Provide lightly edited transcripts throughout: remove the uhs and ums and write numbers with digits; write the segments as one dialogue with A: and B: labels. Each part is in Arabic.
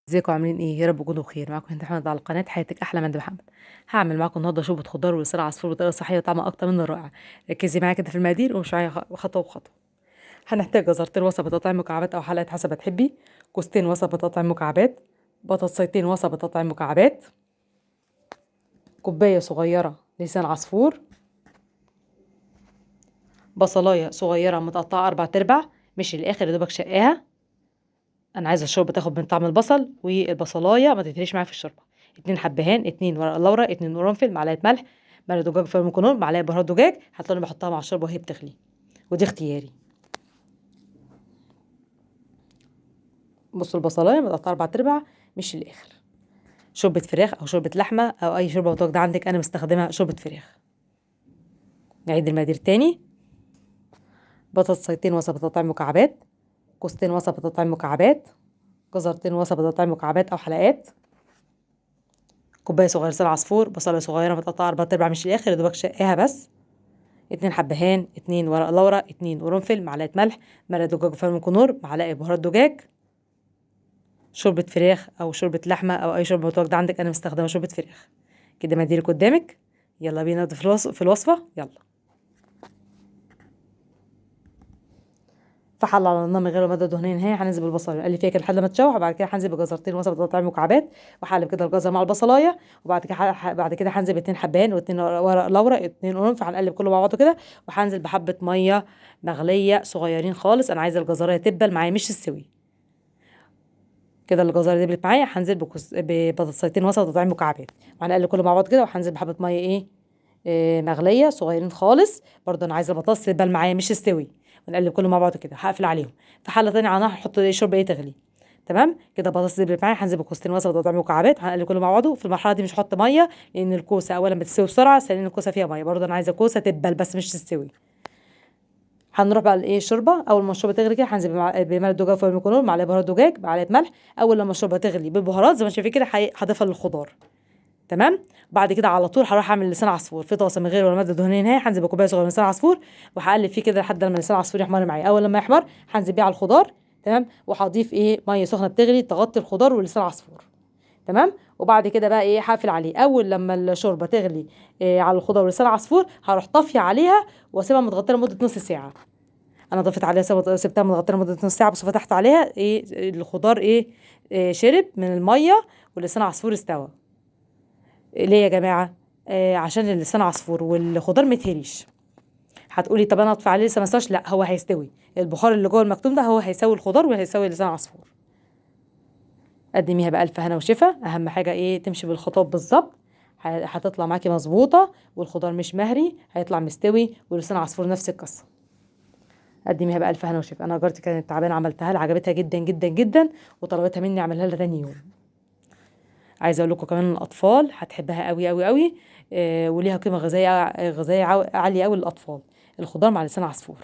A: ازيكم عاملين ايه؟ يا رب تكونوا بخير. معاكم هند محمد على قناه حياتك احلى من محمد. هعمل معاكم النهارده شوربه خضار ولسان عصفور بطريقه صحيه وطعمها اكتر من رائع. ركزي معايا كده في المقادير ومش معايا خطوه بخطوه. هنحتاج جزرتين وسط بتقطع مكعبات او حلقات حسب ما تحبي، كوستين وسط بتقطع مكعبات، بطاطسيتين وسط بتقطع مكعبات، كوبايه صغيره لسان عصفور، بصلايه صغيره متقطعه 4/4 مش الاخر يا دوبك شقاها. انا عايزه الشوربه تاخد من طعم البصل والبصلايه ما تتهريش معايا في الشوربه. 2 حبهان، 2 ورق لورا، 2 قرنفل، معلقه ملح، مرق دجاج في المكرونه، معلقه بهارات دجاج هتلاقوني بحطها مع الشوربه وهي بتغلي، ودي اختياري. بصوا البصلايه متقطعه 4/4 مش الاخر. شوربه فراخ او شوربه لحمه او اي شوربه متواجده عندك، انا مستخدمه شوربه فراخ. نعيد المقادير تاني: بطاطسيتين وسط بتقطع مكعبات، كوستين وسط بتقطع مكعبات، جزرتين وسط بتقطع مكعبات او حلقات، كوبايه صغيره لسان عصفور، بصله صغيره متقطعه 4/4 مش الاخر يا دوبك شقاها بس، 2 حبهان، 2 ورق لورا، 2 قرنفل، معلقه ملح، مرق دجاج فرن كنور، معلقه بهارات دجاج. شوربه فراخ او شوربه لحمه او اي شوربه متواجده عندك، انا مستخدمه شوربه فراخ. كده مقاديرك قدامك، يلا بينا نبدا في الوصفه. يلا. في حله على النار من غير ماده دهنيه نهائي هننزل بالبصلايه نقلب فيها كده لحد ما تشوح، وبعد كده هنزل بجزرتين وسط بتقطع مكعبات وهقلب كده الجزر مع البصلايه، وبعد كده بعد كده هنزل ب2 حبان و2 ورق لورا، 2 قرنفل، هنقلب كله مع بعضه كده، وهنزل بحبه ميه مغليه صغيرين خالص. انا عايزه الجزرايه تدبل معايا مش تستوي. كده الجزره دبلت معايا، هنزل ببطاطسيتين وسط بتقطع مكعبات، وهنقلب كله مع بعض كده، وهنزل بحبه ميه مغليه صغيرين خالص. برضه انا عايزه البطاطس تدبل معايا مش تستوي. ونقلب كله مع بعض كده، هقفل عليهم. في حله تانية على النار هحط شوربه تغلي. تمام كده البطاطس دبلت معايا، هنزل بكوستين وسط بتقطع مكعبات، هنقلب كله مع بعضه. في المرحله دي مش هحط ميه لان الكوسه اولا بتستوي بسرعه، ثانيا الكوسه فيها ميه، برضه انا عايزه كوسه تدبل بس مش تستوي. هنروح بقى لايه الشوربه. اول ما الشوربه تغلي كده هنزل بملح دجاج فوق المكرونه، معلقه بهارات دجاج، معلقه ملح. اول لما الشوربه تغلي بالبهارات زي ما شايفين كده هضيفها للخضار. تمام. بعد كده على طول هروح اعمل لسان عصفور في طاسه من غير ولا ماده دهنيه نهائي. هنزل بكوبايه صغيره من لسان عصفور وهقلب فيه كده لحد لما لسان العصفور يحمر معايا. اول لما يحمر هنزل بيه على الخضار. تمام. وهضيف ميه سخنه بتغلي تغطي الخضار ولسان العصفور. تمام. وبعد كده بقى هقفل عليه. اول لما الشوربه تغلي على الخضار ولسان العصفور هروح طافيه عليها واسيبها متغطيه لمده نص ساعه. انا ضفت عليها سبتها متغطيه لمده نص ساعه بس، فتحت عليها الخضار شرب من الميه ولسان عصفور استوى. ليه يا جماعه؟ عشان اللسان عصفور والخضار متهريش. هتقولي طب انا اطفي عليه لسه ما استواش. لا، هو هيستوي. البخار اللي جوه المكتوم ده هو هيسوي الخضار وهيسوي لسان عصفور. قدميها بألف هنا وشفا. اهم حاجه تمشي بالخطوات بالظبط. هتطلع معاكي مظبوطه، والخضار مش مهري، هيطلع مستوي، ولسان عصفور نفس القصه. قدميها بألف هنا وشفا. انا جارتي كانت تعبانه عملتها لها، عجبتها جدا جدا جدا، وطلبتها مني اعملها لها تاني يوم. عايزه اقول لكم كمان الاطفال هتحبها قوي قوي قوي. وليها قيمه غذائيه عاليه قوي للاطفال. الخضار مع لسان عصفور.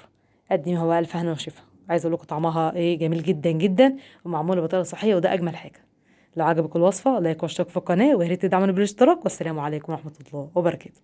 A: قدميها بقى الف هنا وشفا. عايزه اقول لكم طعمها جميل جدا جدا، ومعموله بطريقه صحيه، وده اجمل حاجه. لو عجبك الوصفه لايك واشترك في القناه، ويا ريت تدعموني بالاشتراك. والسلام عليكم ورحمه الله وبركاته.